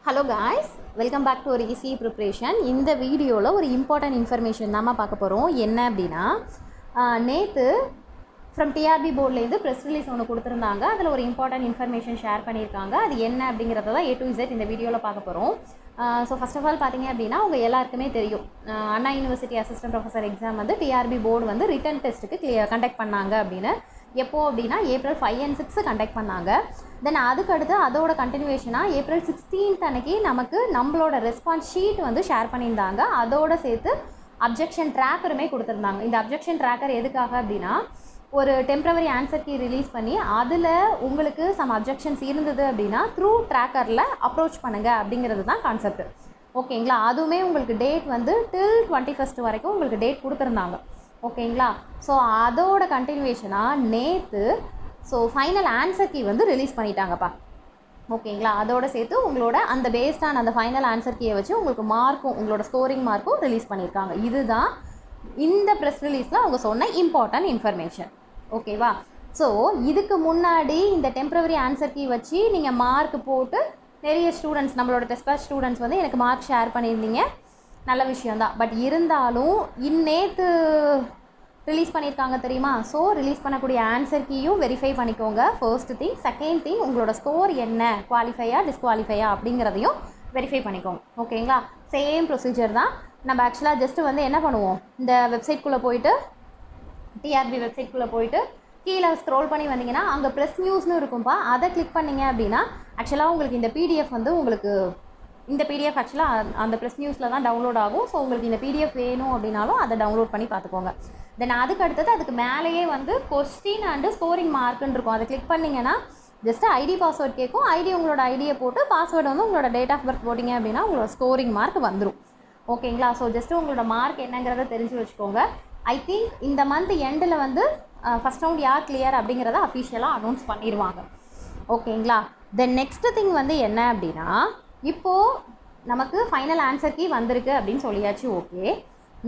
Hello guys, welcome back to ஒரு easy preparation. இந்த வீடியோவில் ஒரு இம்பார்ட்டன்ட் இன்ஃபர்மேஷன் தான் பார்க்க போகிறோம். என்ன அப்படின்னா, நேற்று ஃப்ரம் டிஆர்பி போர்ட்லேருந்து ப்ரெஸ் ரிலீஸ் ஒன்று கொடுத்துருந்தாங்க. அதில் ஒரு இம்பார்ட்டன்ட் இன்ஃபர்மேஷன் ஷேர் பண்ணியிருக்காங்க. அது என்ன அப்படிங்கிறத தான் A to Z இந்த வீடியோவில் பார்க்க போகிறோம். ஸோ ஃபர்ஸ்ட் ஆஃப் ஆல் பார்த்தீங்க அப்படின்னா, உங்கள் எல்லாருக்குமே தெரியும், அண்ணா யூனிவர்சிட்டி அசிஸ்டன்ட் ப்ரொஃபஸர் எக்ஸாம் வந்து டிஆர்பி போர்டு வந்து ரிட்டன் டெஸ்ட்டுக்கு கண்டக்ட் பண்ணாங்க அப்படின்னு. எப்போ அப்படின்னா April 5 and 6 கண்டக்ட் பண்ணாங்க. தென் அதுக்கடுத்து அதோட கண்டினியூவேஷனாக April 16th அன்னைக்கு நமக்கு நம்மளோட ரெஸ்பான்ஸ் ஷீட் வந்து ஷேர் பண்ணியிருந்தாங்க. அதோடு சேர்த்து அப்ஜெக்ஷன் ட்ராக்கருமே கொடுத்துருந்தாங்க. இந்த அப்ஜெக்ஷன் ட்ராக்கர் எதுக்காக அப்படின்னா, ஒரு டெம்ப்ரவரி ஆன்சர் கீ ரிலீஸ் பண்ணி அதில் உங்களுக்கு சம் அப்ஜெக்ஷன்ஸ் இருந்தது அப்படின்னா த்ரூ ட்ராக்கரில் அப்ரோச் பண்ணுங்கள் அப்படிங்கிறது தான் கான்செப்ட். ஓகேங்களா? அதுவுமே உங்களுக்கு டேட் வந்து till 21st வரைக்கும் உங்களுக்கு டேட் கொடுத்துருந்தாங்க. ஓகேங்களா? ஸோ அதோட கண்டினியூவேஷனாக நேற்று ஃபைனல் ஆன்சர் கீ வந்து ரிலீஸ் பண்ணிட்டாங்கப்பா. ஓகேங்களா? அதோட சேர்த்து உங்களோட அந்த பேஸ்டான அந்த ஃபைனல் ஆன்சர் கீயை வச்சு உங்களுக்கு மார்க்கும், உங்களோட ஸ்கோரிங் மார்க்கும் ரிலீஸ் பண்ணியிருக்காங்க. இதுதான் இந்த ப்ரெஸ் ரிலீஸில் அவங்க சொன்ன இம்பார்ட்டன்ட் இன்ஃபர்மேஷன். ஓகேவா? ஸோ இதுக்கு முன்னாடி இந்த டெம்ப்ரவரி ஆன்சர் கீ வச்சு நீங்கள் மார்க் போட்டு நிறைய ஸ்டூடெண்ட்ஸ், நம்மளோட டெஸ்ட் ஸ்டூடெண்ட்ஸ் வந்து எனக்கு மார்க் ஷேர் பண்ணியிருந்தீங்க. நல்ல விஷயந்தான். பட் இருந்தாலும் நேற்று ரிலீஸ் பண்ணியிருக்காங்க தெரியுமா? ஸோ ரிலீஸ் பண்ணக்கூடிய ஆன்சர் கீயும் வெரிஃபை பண்ணிக்கோங்க. First thing. செகண்ட் திங், உங்களோட ஸ்கோர் என்ன, குவாலிஃபையா டிஸ்குவாலிஃபையா அப்படிங்கிறதையும் வெரிஃபை பண்ணிக்கோங்க. ஓகேங்களா? சேம் ப்ரொசீஜர் தான். நம்ம ஆக்சுவலாக ஜஸ்ட்டு வந்து என்ன பண்ணுவோம், இந்த வெப்சைட்குள்ளே போயிட்டு, டிஆர்பி வெப்சைட்குள்ளே போயிட்டு கீழே ஸ்க்ரோல் பண்ணி வந்தீங்கன்னா அங்கே ப்ரெஸ் நியூஸ்னு இருக்கும்பா. அதை கிளிக் பண்ணிங்க அப்படின்னா ஆக்சுவலாக உங்களுக்கு இந்த பிடிஎஃப் வந்து இந்த பிடிஎஃப் ஆக்சுவலாக அந்த ப்ரெஸ் நியூஸில் தான் டவுன்லோட் ஆகும். ஸோ உங்களுக்கு இந்த பிடிஎஃப் வேணும் அப்படின்னாலும் அதை டவுன்லோட் பண்ணி பார்த்துக்கோங்க. தென் அதுக்கு அடுத்தது அதுக்கு மேலேயே வந்து கொஸ்டின் அண்டு ஸ்கோரிங் மார்க்குன்னு இருக்கும். அதை கிளிக் பண்ணிங்கன்னா ஜஸ்ட்டு ஐடி பாஸ்வேர்ட் கேட்கும். உங்களோட ஐடியை போட்டு பாஸ்வேர்டு வந்து உங்களோட டேட் ஆஃப் பர்த் போட்டிங்க அப்படின்னா உங்களோட ஸ்கோரிங் மார்க் வந்துடும். ஓகேங்களா? ஸோ ஜஸ்ட்டு உங்களோட மார்க் என்னங்கிறத தெரிஞ்சு வச்சுக்கோங்க. ஐ திங்க் இந்த மந்த் எண்டில் வந்து ஃபஸ்ட் ரவுண்ட் யார் கிளியர் அப்படிங்கிறத அஃபிஷியலாக அனௌன்ஸ் பண்ணிடுவாங்க. ஓகேங்களா? தென் நெக்ஸ்ட் திங் வந்து என்ன அப்படின்னா, இப்போது நமக்கு ஃபைனல் ஆன்சர் கீ வந்திருக்கு அப்படின்னு சொல்லியாச்சு. ஓகே,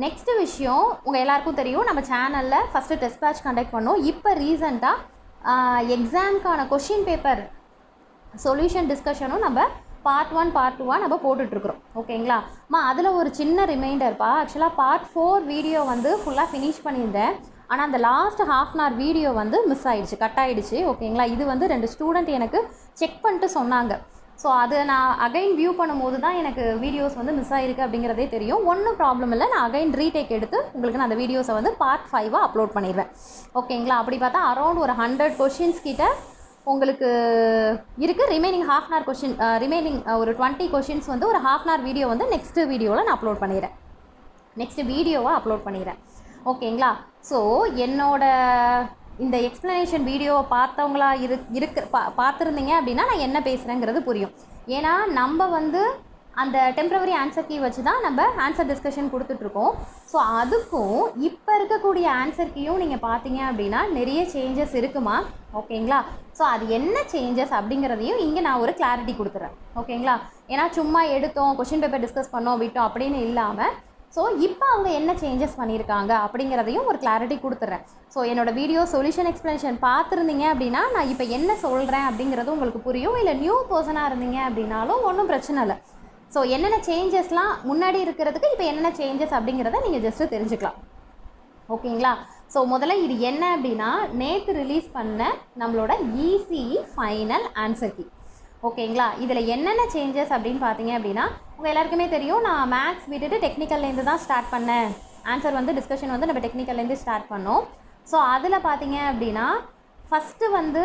நெக்ஸ்ட்டு விஷயம் உங்கள் எல்லாருக்கும் தெரியும், நம்ம சேனலில் ஃபஸ்ட்டு டெஸ்ட் பேட்ச் கண்டக்ட் பண்ணோம். இப்போ ரீசெண்டாக எக்ஸாமுக்கான கொஷின் பேப்பர் சொல்யூஷன் டிஸ்கஷனும் நம்ம பார்ட் 1 பார்ட் 2 நம்ம போட்டுட்ருக்குறோம். ஓகேங்களா? அதில் ஒரு சின்ன ரிமைண்டர்ப்பா. ஆக்சுவலாக பார்ட் 4 வீடியோ வந்து ஃபுல்லாக ஃபினிஷ் பண்ணியிருந்தேன். ஆனால் அந்த லாஸ்ட் ½ hour வீடியோ வந்து மிஸ் ஆகிடுச்சு, கட் ஆகிடுச்சு. ஓகேங்களா? இது வந்து 2 ஸ்டூடெண்ட் எனக்கு செக் பண்ணிட்டு சொன்னாங்க. ஸோ அது நான் அகைன் வியூ பண்ணும்போது தான் எனக்கு வீடியோஸ் வந்து மிஸ் ஆகிருக்கு அப்படிங்கிறதே தெரியும். ஒன்றும் ப்ராப்ளம் இல்லை, நான் அகைன் ரீடேக் எடுத்து உங்களுக்கு நான் அந்த வீடியோஸை வந்து பார்ட் 5 அப்லோட் பண்ணிடுவேன். ஓகேங்களா? அப்படி பார்த்தா அரௌண்ட் ஒரு 100 கொஷின்ஸ் கிட்ட உங்களுக்கு இருக்குது. ரிமைனிங் ½ hour கொஷின், ரிமைனிங் ஒரு 20 கொஷின்ஸ் வந்து ஒரு ½ hour வீடியோ வந்து நெக்ஸ்ட்டு வீடியோவில் நான் அப்லோட் பண்ணிடுறேன். நெக்ஸ்ட் வீடியோவை அப்லோட் பண்ணிடுறேன். ஓகேங்களா? ஸோ என்னோட இந்த எக்ஸ்ப்ளனேஷன் வீடியோவை பார்த்தவங்களா பார்த்துருந்தீங்க அப்படின்னா நான் என்ன பேசுகிறேங்கிறது புரியும். ஏன்னா நம்ம வந்து அந்த டெம்ப்ரவரி ஆன்சர் கீ வச்சு தான் நம்ம ஆன்சர் டிஸ்கஷன் கொடுத்துட்ருக்கோம். ஸோ அதுக்கும் இப்போ இருக்கக்கூடிய ஆன்சர் கீயும் நீங்கள் பார்த்தீங்க அப்படின்னா நிறைய சேஞ்சஸ் இருக்குமா? ஓகேங்களா? ஸோ அது என்ன சேஞ்சஸ் அப்படிங்கிறதையும் இங்கே நான் ஒரு கிளாரிட்டி கொடுத்துட்றேன். ஓகேங்களா? ஏன்னா சும்மா எடுத்தோம், கொஷின் பேப்பர் டிஸ்கஸ் பண்ணோம், விட்டோம் அப்படின்னு இல்லாமல், ஸோ இப்போ அவங்க என்ன சேஞ்சஸ் பண்ணியிருக்காங்க அப்படிங்கிறதையும் ஒரு கிளாரிட்டி கொடுத்துட்றேன். ஸோ என்னோடய வீடியோ சொல்யூஷன் எக்ஸ்ப்ளனேஷன் பார்த்துருந்தீங்க அப்படின்னா நான் இப்போ என்ன சொல்கிறேன் அப்படிங்கிறது உங்களுக்கு புரியும். இல்லை நியூ பர்சனாக இருந்தீங்க அப்படின்னாலும் ஒன்றும் பிரச்சனை இல்லை. ஸோ என்னென்ன சேஞ்சஸ்லாம் முன்னாடி இருக்கிறதுக்கு இப்போ என்னென்ன சேஞ்சஸ் அப்படிங்கிறத நீங்கள் ஜஸ்ட்டு தெரிஞ்சுக்கலாம். ஓகேங்களா? ஸோ முதல்ல இது என்ன அப்படின்னா, நேற்று ரிலீஸ் பண்ண நம்மளோட ECE ஃபைனல் ஆன்சர் கீ. ஓகேங்களா? இதில் என்னென்ன சேஞ்சஸ் அப்படின்னு பார்த்தீங்க அப்படின்னா, உங்கள் எல்லாருக்குமே தெரியும், நான் மேக்ஸ் விட்டுட்டு டெக்னிக்கல்லேருந்து தான் ஸ்டார்ட் பண்ணேன். ஆன்சர் வந்து டிஸ்கஷன் வந்து நம்ம டெக்னிக்கல்லேருந்து ஸ்டார்ட் பண்ணோம். ஸோ அதில் பார்த்தீங்க அப்படின்னா ஃபஸ்ட்டு வந்து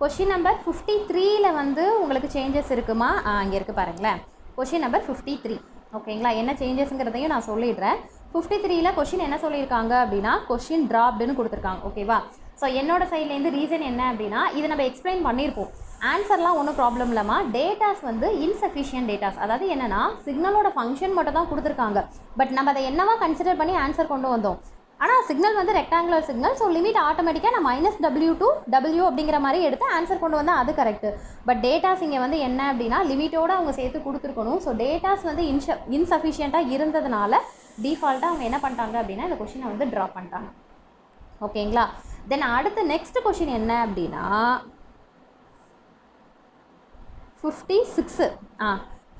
கொஷின் நம்பர் 53ல் வந்து உங்களுக்கு சேஞ்சஸ் இருக்குமா? இங்கே இருக்குது பாருங்களேன், கொஷின் நம்பர் 53. ஓகேங்களா? என்ன சேஞ்சஸ்ங்கிறதையும் நான் சொல்லிடுறேன். 53ல் கொஷின் என்ன சொல்லியிருக்காங்க அப்படின்னா, கொஷின் ட்ராப்டுன்னு கொடுத்துருக்காங்க. ஓகேவா? ஸோ என்னோட சைட்லேருந்து ரீசன் என்ன அப்படின்னா, இது நம்ம எக்ஸ்பிளைன் பண்ணியிருப்போம். ஆன்சர்லாம் ஒன்றும் ப்ராப்ளம் இல்லாமா, டேட்டாஸ் வந்து இன்சஃபிஷியன்ட் டேட்டாஸ். அதாவது என்னென்னா, சிக்னலோட ஃபங்க்ஷன் மட்டும் தான் கொடுத்துருக்காங்க. பட் நம்ம அதை என்னவா கன்சிடர் பண்ணி ஆன்சர் கொண்டு வந்தோம். ஆனால் சிக்னல் வந்து ரெக்டாங்குலர் சிக்னல். ஸோ லிமிட் ஆட்டோமேட்டிக்காக நான் -W to W அப்படிங்கிற மாதிரி எடுத்து ஆன்சர் கொண்டு வந்தால் அது கரெக்டு. பட் டேட்டாஸ் இங்கே வந்து என்ன அப்படின்னா லிமிட்டோடு அவங்க சேர்த்து கொடுத்துருக்கணும். ஸோ டேட்டாஸ் வந்து இன்சஃபிஷியண்ட்டாக இருந்ததுனால டிஃபால்ட்டாக அவங்க என்ன பண்ணிட்டாங்க அப்படின்னா இந்த கொஷினை வந்து ட்ராப் பண்ணிட்டாங்க. ஓகேங்களா? தென் அடுத்து நெக்ஸ்ட் கொஷின் என்ன அப்படின்னா, 56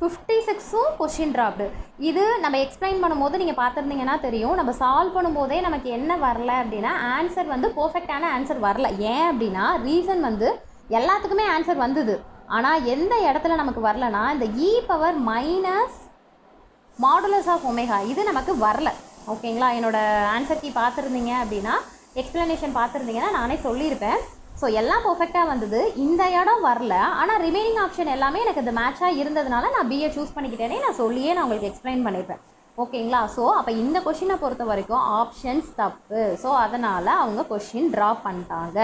56ம் கொஷின் ட்ராப்டு. இது நம்ம எக்ஸ்பிளைன் பண்ணும்போது நீங்கள் பார்த்துருந்தீங்கன்னா தெரியும், நம்ம சால்வ் பண்ணும்போதே நமக்கு என்ன வரல அப்படின்னா ஆன்சர் வந்து பர்ஃபெக்டான ஆன்சர் வரல. ஏன் அப்படின்னா ரீசன் வந்து எல்லாத்துக்குமே ஆன்சர் வந்தது, ஆனால் எந்த இடத்துல நமக்கு வரலனா இந்த e⁻ மாடுலஸ் ஆஃப் ஒமேகா இது நமக்கு வரல. ஓகேங்களா, என்னோடய ஆன்சர் கீ பார்த்துருந்தீங்க அப்படின்னா எக்ஸ்ப்ளனேஷன் பார்த்துருந்தீங்கன்னா நானே சொல்லியிருப்பேன். ஸோ எல்லாம் பர்ஃபெக்டாக வந்தது, இந்த இடம் வரல, ஆனால் ரிமைனிங் ஆப்ஷன் எல்லாமே எனக்கு இந்த மேட்சாக இருந்ததுனால நான் பிஏ சூஸ் பண்ணிக்கிட்டேனே நான் சொல்லியே நான் உங்களுக்கு எக்ஸ்பிளைன் பண்ணியிருப்பேன். ஓகேங்களா, ஸோ அப்போ இந்த கொஷினை பொறுத்த வரைக்கும் ஆப்ஷன்ஸ் தப்பு. ஸோ அதனால் அவங்க கொஷின் ட்ராப் பண்ணிட்டாங்க.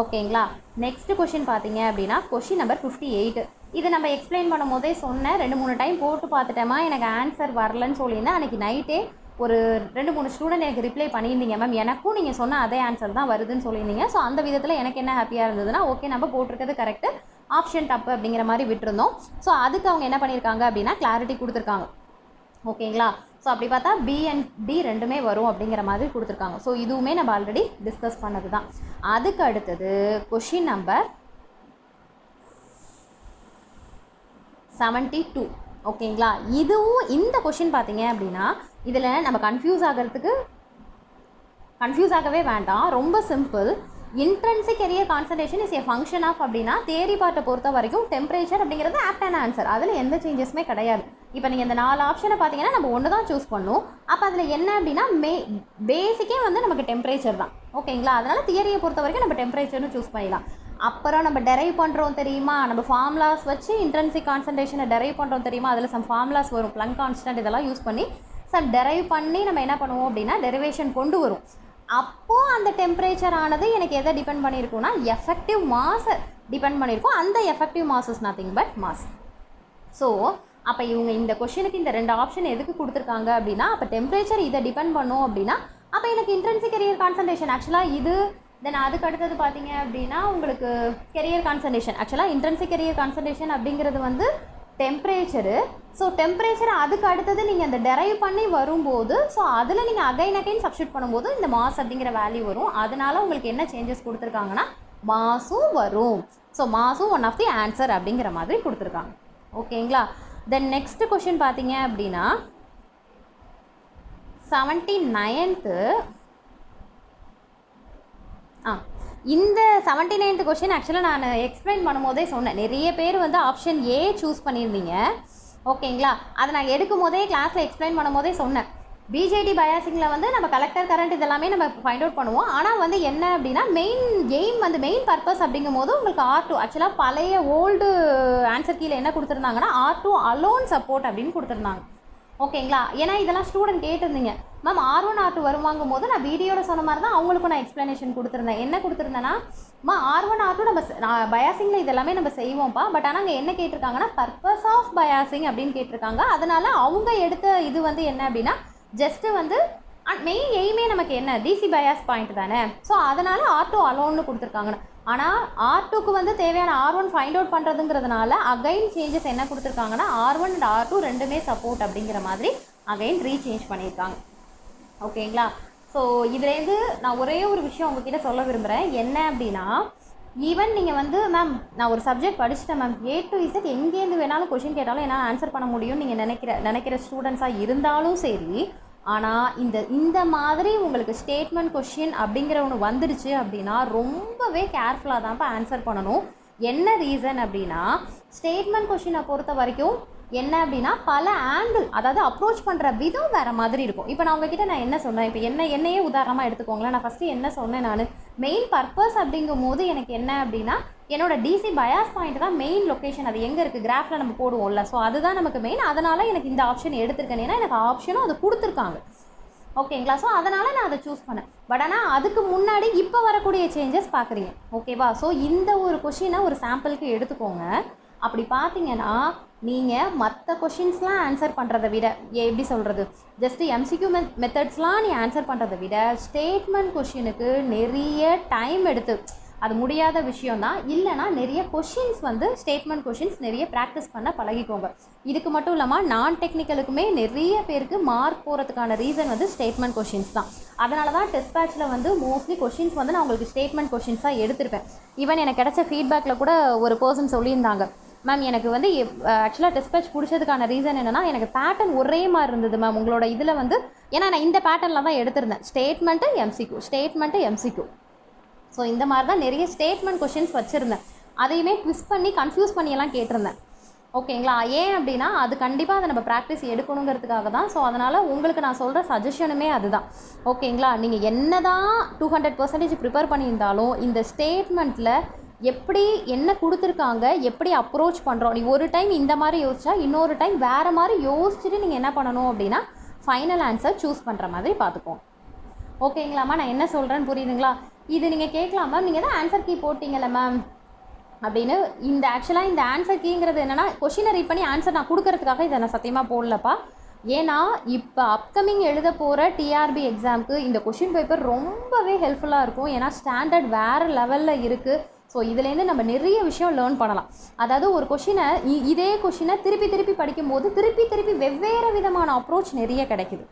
ஓகேங்களா, நெக்ஸ்ட் கொஷின் பார்த்தீங்க அப்படின்னா கொஷின் நம்பர் 58. இது நம்ம எக்ஸ்பிளைன் பண்ணும் போதே சொன்னேன், 2-3 டைம் போட்டு பார்த்துட்டேமா எனக்கு ஆன்சர் வரலன்னு சொல்லியிருந்தேன். அன்றைக்கி நைட்டே ஒரு 2-3 ஸ்டூடெண்ட் எனக்கு ரிப்ளை பண்ணியிருந்தீங்க, மேம் எனக்கும் நீங்கள் சொன்ன அதே ஆன்சர் தான் வருதுன்னு சொல்லியிருந்தீங்க. ஸோ அந்த விதத்தில் எனக்கு என்ன ஹாப்பியாக இருந்ததுன்னா, ஓகே நம்ம போட்டிருக்கிறது கரெக்டு, ஆப்ஷன் தப்பு அப்படிங்கிற மாதிரி விட்டுருந்தோம். ஸோ அதுக்கு அவங்க என்ன பண்ணியிருக்காங்க அப்படின்னா கிளாரிட்டி கொடுத்துருக்காங்க. ஓகேங்களா, ஸோ அப்படி பார்த்தா பி அண்ட் டி ரெண்டுமே வரும் அப்படிங்கிற மாதிரி கொடுத்துருக்காங்க. ஸோ இதுவுமே நம்ம ஆல்ரெடி டிஸ்கஸ் பண்ணது தான். அதுக்கு அடுத்தது கொஷின் நம்பர் 72. ஓகேங்களா, இதுவும் இந்த கொஷின் பார்த்தீங்க அப்படின்னா இதில் நம்ம கன்ஃபியூஸ் ஆகவே வேண்டாம், ரொம்ப simple. Intrinsic carrier concentration is a function of அப்படின்னா தியரி பார்ட்டை பொறுத்த வரைக்கும் டெம்பரேச்சர் அப்படிங்கிறது ஆப்டான ஆன்சர், அதில் எந்த சேஞ்சஸுமே கிடையாது. இப்போ நீங்கள் இந்த 4 ஆப்ஷனை பார்த்தீங்கன்னா நம்ம ஒன்று தான் சூஸ் பண்ணணும். அப்போ அதில் என்ன அப்படின்னா பேசிக்கே வந்து நமக்கு டெம்பரேச்சர் தான். ஓகேங்களா, அதனால் தியரியை பொறுத்த வரைக்கும் நம்ம டெம்பரேச்சர்னு சூஸ் பண்ணிடலாம். அப்புறம் நம்ம டெரைவ் பண்ணுறோம் தெரியுமா, நம்ம ஃபார்முலாஸ் வச்சு இன்ட்ரென்சிக் கான்சன்ட்ரேஷனை டெரைவ் பண்ணுறோம் தெரியுமா, அதில் சம் ஃபார்முலாஸ் வரும், பிளங்க் கான்ஸ்டன்ட் இதெல்லாம் யூஸ் பண்ணி சம் டெரைவ் பண்ணி நம்ம என்ன பண்ணுவோம் அப்படின்னா டெரிவேஷன் கொண்டு வரும். அப்போது அந்த டெம்பரேச்சர் ஆனது எனக்கு எதை டிபெண்ட் பண்ணியிருக்கும்னா எஃபெக்டிவ் மாஸை டிபெண்ட் பண்ணியிருக்கோம். அந்த effective mass is nothing but mass. So அப்போ இவங்க இந்த கொஷனுக்கு இந்த 2 ஆப்ஷன் எதுக்கு கொடுத்துருக்காங்க அப்படின்னா, அப்போ டெம்பரேச்சர் இதை டிபெண்ட் பண்ணும் அப்படின்னா அப்போ எனக்கு இன்ட்ரென்சிக் கெரியர் கான்சன்ட்ரேஷன் ஆக்சுவலாக இது. தென் அதுக்கு அடுத்தது பார்த்தீங்க அப்படின்னா உங்களுக்கு கெரியர் கான்சன்ட்ரேஷன், ஆக்சுவலாக இன்ட்ரென்சிக் கெரியர் கான்சன்ட்ரேஷன் அப்படிங்கிறது வந்து டெம்பரேச்சரு. ஸோ டெம்பரேச்சர் அதுக்கு அடுத்தது நீங்கள் அந்த டெரைவ் பண்ணி வரும்போது ஸோ அதில் நீங்கள் அகைன் சப்ஸ்டியூட் பண்ணும்போது இந்த மாஸ் அப்படிங்கிற வேல்யூ வரும். அதனால் உங்களுக்கு என்ன சேஞ்சஸ் கொடுத்துருக்காங்கன்னா மாஸும் வரும். ஸோ மாஸும் ஒன் ஆஃப் தி ஆன்சர் அப்படிங்கிற மாதிரி கொடுத்துருக்காங்க. ஓகேங்களா, தென் நெக்ஸ்ட் கொஷின் பார்த்தீங்க அப்படின்னா 79th. இந்த 79th கொஷின் ஆக்சுவலாக நான் எக்ஸ்பிளைன் பண்ணும்போதே சொன்னேன், நிறைய பேர் வந்து ஆப்ஷன் ஏ சூஸ் பண்ணியிருந்தீங்க. ஓகேங்களா, அதை நான் எடுக்கும் போதே கிளாஸில் எக்ஸ்பிளைன் பண்ணும் போதே சொன்னேன், பிஜேடி பயாசிங்கில் வந்து நம்ம கலெக்டர் கரண்ட் இதெல்லாமே நம்ம ஃபைண்ட் அவுட் பண்ணுவோம். ஆனால் வந்து என்ன அப்படின்னா மெயின் எய்ம் வந்து மெயின் பர்பஸ் அப்படிங்கும் போது உங்களுக்கு R2 ஆக்சுவலாக பழைய ஓல்டு ஆன்சர் கீழே என்ன கொடுத்துருந்தாங்கன்னா R2 அலோன் சப்போர்ட் அப்படின்னு கொடுத்துருந்தாங்க. ஓகேங்களா, ஏன்னா இதெல்லாம் ஸ்டூடெண்ட் கேட்டிருந்தீங்க, மேம் R1 R2 வருவாங்கும் போது நான் வீடியோவில் சொன்ன மாதிரி தான் அவங்களுக்கும் நான் எக்ஸ்ப்ளனேஷன் கொடுத்துருந்தேன். என்ன கொடுத்துருந்தேன்னா R1 R2 நம்ம பயாசிங்கில் இதெல்லாமே நம்ம செய்வோம்ப்பா, பட் ஆனால் அங்கே என்ன கேட்டிருக்காங்கன்னா பர்பஸ் ஆஃப் பயாசிங் அப்படின்னு கேட்டிருக்காங்க. அதனால் அவங்க எடுத்த இது வந்து என்ன அப்படின்னா ஜஸ்ட்டு வந்து மெயின் எய்மே நமக்கு என்ன டிசி பயாஸ் பாயிண்ட் தானே. ஸோ அதனால் R2 அலோன்னு கொடுத்துருக்காங்கன்னு. ஆனால் R2க்கு வந்து தேவையான R1 ஃபைண்ட் அவுட் பண்ணுறதுங்கிறதுனால அகைன் சேஞ்சஸ் என்ன கொடுத்துருக்காங்கன்னா R1 அண்ட் R2 ரெண்டுமே சப்போர்ட் அப்படிங்கிற மாதிரி அகைன் ரீசேஞ்ச் பண்ணியிருக்காங்க. ஓகேங்களா, ஸோ இதுலேருந்து நான் ஒரே ஒரு விஷயம் உங்ககிட்ட சொல்ல விரும்புகிறேன். என்ன அப்படின்னா ஈவன் நீங்கள் வந்து மேம் நான் ஒரு சப்ஜெக்ட் படிச்சுட்டேன் மேம், A to Z எங்கேருந்து வேணாலும் கொஷின் கேட்டாலும் என்னால் ஆன்சர் பண்ண முடியும்னு நீங்கள் நினைக்கிற ஸ்டூடெண்ட்ஸாக இருந்தாலும் சரி, ஆனால் இந்த மாதிரி உங்களுக்கு ஸ்டேட்மெண்ட் கொஷின் அப்படிங்கிற ஒன்று வந்துடுச்சு அப்படின்னா ரொம்பவே கேர்ஃபுல்லாக தான்ப்பா ஆன்சர் பண்ணணும். என்ன ரீசன் அப்படின்னா ஸ்டேட்மெண்ட் கொஷினை பொறுத்த வரைக்கும் என்ன அப்படின்னா பல ஆங்கிள், அதாவது அப்ரோச் பண்ணுற விதம் வேறு மாதிரி இருக்கும். இப்போ நான் உங்ககிட்ட நான் என்ன சொன்னேன், இப்போ என்னையே உதாரணமாக எடுத்துக்கோங்களேன். நான் ஃபஸ்ட்டு என்ன சொன்னேன், நான் மெயின் பர்பஸ் அப்படிங்கும் போது எனக்கு என்ன அப்படின்னா என்னோட டிசி பயாஸ் பாயிண்ட் தான் மெயின் லொக்கேஷன். அது எங்கே இருக்குது கிராஃபில் நம்ம போடுவோம்ல, ஸோ அதுதான் நமக்கு மெயின். அதனால் எனக்கு இந்த ஆப்ஷன் எடுத்திருக்கேன், ஏன்னா எனக்கு ஆப்ஷனும் அது கொடுத்துருக்காங்க. ஓகேங்களா, ஸோ அதனால் நான் அதை சூஸ் பண்ணேன். பட் ஆனால் அதுக்கு முன்னாடி இப்போ வரக்கூடிய சேஞ்சஸ் பார்க்குறீங்க. ஓகேவா, ஸோ இந்த ஒரு கொஷினை ஒரு சாம்பிளுக்கு எடுத்துக்கோங்க. அப்படி பார்த்தீங்கன்னா நீங்கள் மற்ற கொஷின்ஸ்லாம் ஆன்சர் பண்ணுறதை விட எப்படி சொல்கிறது, ஜஸ்ட்டு எம்சிக்யூ மெத்தட்ஸ்லாம் நீ ஆன்சர் பண்ணுறதை விட ஸ்டேட்மெண்ட் கொஷினுக்கு நிறைய டைம் எடுத்து, அது முடியாத விஷயம்தான். இல்லைனா நிறைய கொஷின்ஸ் வந்து ஸ்டேட்மெண்ட் கொஷின்ஸ் நிறைய ப்ராக்டிஸ் பண்ண பழகிக்கோங்க. இதுக்கு மட்டும் இல்லாமல் நான் டெக்னிக்கலுக்குமே நிறைய பேருக்கு மார்க் போகிறதுக்கான ரீசன் வந்து ஸ்டேட்மெண்ட் கொஷின்ஸ் தான். அதனால தான் டெஸ்ட் பேட்சில் வந்து மோஸ்ட்லி கொஷின்ஸ் வந்து நான் உங்களுக்கு ஸ்டேட்மெண்ட் கொஷின்ஸாக எடுத்திருப்பேன். ஈவன் எனக்கு கிடச்ச ஃபீட்பேக்கில் கூட ஒரு பர்சன் சொல்லியிருந்தாங்க, மேம் எனக்கு வந்து ஆக்சுவலாக டெஸ்ட் பேட்ச் பிடிச்சதுக்கான ரீசன் என்னென்னா எனக்கு பேட்டர்ன் ஒரே மாதிரி இருந்தது மேம் உங்களோட இதில் வந்து. ஏன்னா நான் இந்த பேட்டர்னில் தான் எடுத்திருந்தேன், ஸ்டேட்மெண்ட்டு எம்சிக்யூ. ஸோ இந்த மாதிரி தான் நிறைய ஸ்டேட்மெண்ட் கொஷின்ஸ் வச்சுருந்தேன். அதையுமே ட்விஸ்ட் பண்ணி கன்ஃபியூஸ் பண்ணியெல்லாம் கேட்டிருந்தேன். ஓகேங்களா? ஏன் அப்படின்னா அது கண்டிப்பாக அதை நம்ம ப்ராக்டிஸ் எடுக்கணுங்கிறதுக்காக தான். ஸோ அதனால் உங்களுக்கு நான் சொல்கிற சஜஷனுமே அதுதான். ஓகேங்களா? நீங்கள் என்ன தான் 200% ப்ரிப்பேர் பண்ணியிருந்தாலும் இந்த ஸ்டேட்மெண்ட்டில் எப்படி என்ன கொடுத்துருக்காங்க, எப்படி அப்ரோச் பண்ணுறோம், நீ ஒரு டைம் இந்த மாதிரி யோசிச்சா இன்னொரு டைம் வேறு மாதிரி யோசிச்சுட்டு நீங்கள் என்ன பண்ணணும் அப்படின்னா ஃபைனல் ஆன்சர் சூஸ் பண்ணுற மாதிரி பார்த்துக்கோங்க. ஓகேங்களாம்மா? நான் என்ன சொல்கிறேன்னு புரியுதுங்களா? இது நீங்கள் கேட்கலாம் மேம், நீங்கள் தான் ஆன்சர் கீ போட்டிங்கல்ல மேம் அப்படின்னு. இந்த ஆக்சுவலாக இந்த ஆன்சர் கீங்கிறது என்னென்னா கொஷினை ரீட் பண்ணி ஆன்சர் நான் கொடுக்கறதுக்காக இதை நான் சத்தியமாக போடலப்பா. ஏன்னா இப்போ அப்கமிங் எழுத போகிற டிஆர்பி எக்ஸாமுக்கு இந்த கொஷின் பேப்பர் ரொம்பவே ஹெல்ப்ஃபுல்லாக இருக்கும். ஏன்னா ஸ்டாண்டர்ட் வேறு லெவலில் இருக்குது. ஸோ இதுலேருந்து நம்ம நிறைய விஷயம் லேர்ன் பண்ணலாம். அதாவது ஒரு கொஷினை இதே கொஷினை திருப்பி படிக்கும்போது திருப்பி வெவ்வேறு விதமான அப்ரோச் நிறைய கிடைக்குது.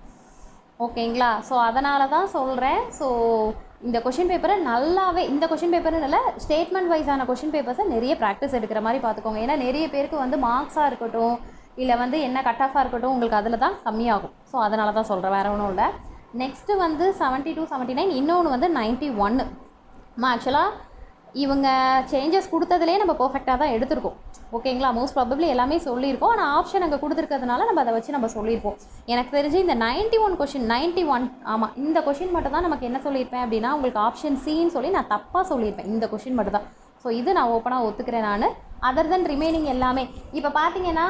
ஓகேங்களா? ஸோ அதனால தான் சொல்கிறேன். ஸோ இந்த கொஷின் பேப்பரை நல்லாவே, இந்த கொஷின் பேப்பரும் இல்லை, ஸ்டேட்மெண்ட் வைஸான கொஷின் பேப்பர்ஸை நிறைய ப்ராக்டிஸ் எடுக்கிற மாதிரி பார்த்துக்கோங்க. ஏன்னா நிறைய பேருக்கு வந்து மார்க்ஸாக இருக்கட்டும் இல்லை வந்து என்ன கட் ஆஃபாக இருக்கட்டும் உங்களுக்கு அதில் தான் கம்மியாகும். ஸோ அதனால தான் சொல்கிறேன், வேறு ஒன்றும் இல்லை. நெக்ஸ்ட்டு வந்து 72, 79, இன்னொன்று வந்து 91. ஆக்சுவலாக இவங்க சேஞ்சஸ் கொடுத்ததுலேயே நம்ம பர்ஃபெக்டாக தான் எடுத்திருக்கோம். ஓகேங்களா? மோஸ்ட் ப்ராபப்ளி எல்லாமே சொல்லியிருக்கோம். ஆனால் ஆப்ஷன் அங்கே கொடுத்துருக்கிறதுனால நம்ம அதை வச்சு நம்ம சொல்லியிருப்போம். எனக்கு தெரிஞ்சு இந்த 91 கொஷின் 91 ஆமாம், இந்த கொஷின் மட்டும் தான் நமக்கு என்ன சொல்லியிருப்பேன் அப்படின்னா உங்களுக்கு ஆப்ஷன் சின்னு சொல்லி நான் தப்பாக சொல்லியிருப்பேன். இந்த கொஷின் மட்டும் தான். ஸோ இது நான் ஓப்பனாக ஒத்துக்கிறேன் நான். அதர் தென் ரிமைனிங் எல்லாமே இப்போ பார்த்தீங்கன்னா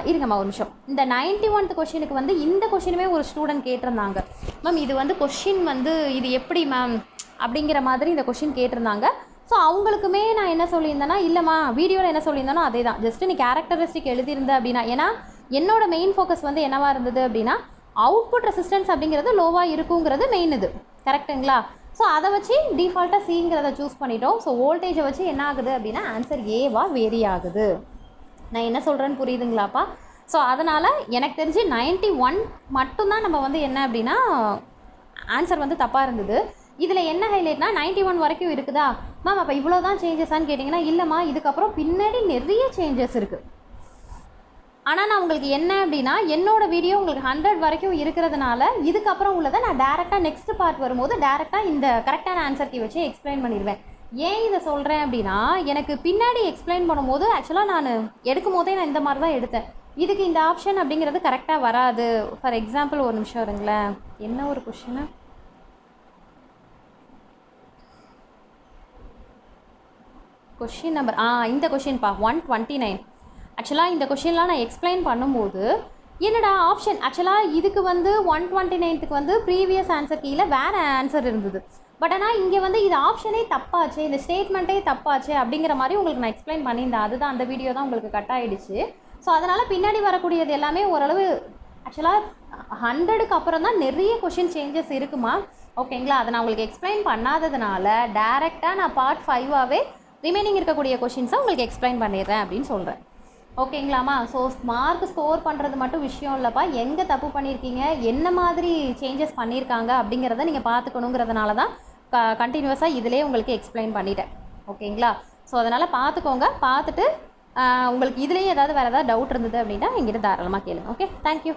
இருங்கம்மா ஒரு நிமிஷம். இந்த 91th கொஷினுக்கு வந்து இந்த கொஷினுமே ஒரு ஸ்டூடெண்ட் கேட்டிருந்தாங்க, மேம் இது வந்து கொஷின் வந்து இது எப்படி மேம் அப்படிங்கிற மாதிரி இந்த கொஷின் கேட்டிருந்தாங்க. ஸோ அவங்களுக்குமே நான் என்ன சொல்லியிருந்தேன்னா, இல்லைம்மா வீடியோவில் என்ன சொல்லியிருந்தேனோ அதே தான், ஜஸ்ட்டு நீ கேரக்டரிஸ்டிக் எழுதியிருந்த அப்படின்னா. ஏன்னா என்னோடய மெயின் ஃபோக்கஸ் வந்து என்னவாக இருந்தது அப்படின்னா அவுட்புட் ரெசிஸ்டன்ஸ் அப்படிங்கிறது லோவாக இருக்குங்கிறது மெயின் இது. கரெக்டுங்களா? ஸோ அதை வச்சு டிஃபால்ட்டாக சிங்கிறத சூஸ் பண்ணிட்டோம். ஸோ வோல்டேஜை வச்சு என்ன ஆகுது அப்படின்னா ஆன்சர் ஏவாக வேரி ஆகுது. நான் என்ன சொல்கிறேன்னு புரியுதுங்களாப்பா? ஸோ அதனால் எனக்கு தெரிஞ்சு 91 மட்டும்தான் நம்ம வந்து என்ன அப்படின்னா ஆன்சர் வந்து தப்பாக இருந்தது. இதில் என்ன ஹைலைட்னா 91 வரைக்கும் இருக்குதா மேம், அப்போ இவ்வளோ தான் சேஞ்சஸான்னு கேட்டிங்கன்னா இல்லைம்மா, இதுக்கப்புறம் பின்னாடி நிறைய சேஞ்சஸ் இருக்குது. ஆனால் நான் உங்களுக்கு என்ன அப்படின்னா என்னோடய வீடியோ உங்களுக்கு 100 வரைக்கும் இருக்கிறதுனால இதுக்கப்புறம் உள்ளதை நான் டேரெக்டாக நெக்ஸ்ட் பார்ட் வரும்போது டேரெக்டாக இந்த கரெக்டான ஆன்சர் கீ வச்சு எக்ஸ்பிளைன் பண்ணிடுவேன். ஏன் இதை சொல்கிறேன் அப்படின்னா எனக்கு பின்னாடி எக்ஸ்பிளைன் பண்ணும்போது ஆக்சுவலாக நான் எடுக்கும் போதே நான் இந்த மாதிரி தான் எடுத்தேன். இதுக்கு இந்த ஆப்ஷன் அப்படிங்கிறது கரெக்டாக வராது. ஃபார் எக்ஸாம்பிள் ஒரு நிமிஷம் இருங்களேன், என்ன ஒரு கொஷின் நம்பர் இந்த கொஷின்ப்பா 129. ஆக்சுவலாக இந்த கொஷின்லாம் நான் எக்ஸ்பிளைன் பண்ணும்போது என்னடா ஆப்ஷன் ஆக்சுவலாக இதுக்கு வந்து 129க்கு வந்து ப்ரீவியஸ் ஆன்சர் கீழே வேறு ஆன்சர் இருந்தது. பட் ஆனால் இங்கே வந்து இது ஆப்ஷனே தப்பாச்சு, இந்த ஸ்டேட்மெண்ட்டே தப்பாச்சு அப்படிங்கிற மாதிரி உங்களுக்கு நான் எக்ஸ்பிளைன் பண்ணியிருந்தேன். அதுதான் அந்த வீடியோ தான் உங்களுக்கு கட் ஆகிடுச்சு. ஸோ அதனால் பின்னாடி வரக்கூடியது எல்லாமே ஓரளவு ஆக்சுவலாக 100க்கு அப்புறம் தான் நிறைய கொஷின் சேஞ்சஸ் இருக்குமா. ஓகேங்களா? அதை நான் உங்களுக்கு எக்ஸ்பிளைன் பண்ணாததுனால டேரெக்டாக நான் பார்ட் 5ஆகவே ரிமைனிங் இருக்கக்கூடிய கொஷின்ஸை உங்களுக்கு எக்ஸ்பிளைன் பண்ணிடுறேன் அப்படின்னு சொல்கிறேன். ஓகேங்களாம்மா? ஸோ மார்க் ஸ்கோர் பண்ணுறது மட்டும் விஷயம் இல்லைப்பா, எங்கே தப்பு பண்ணியிருக்கீங்க, என்ன மாதிரி சேஞ்சஸ் பண்ணியிருக்காங்க அப்படிங்கிறத நீங்கள் பார்த்துக்கணுங்கிறதுனால தான் கண்டினியூஸாக இதிலே உங்களுக்கு எக்ஸ்பிளைன் பண்ணிட்டேன். ஓகேங்களா? ஸோ அதனால் பார்த்துக்கோங்க. பார்த்துட்டு உங்களுக்கு இதுலேயே ஏதாவது வேறு ஏதாவது டவுட் இருந்தது அப்படின்னா எங்கிட்ட தாராளமாக கேளுங்க. Okay, thank you.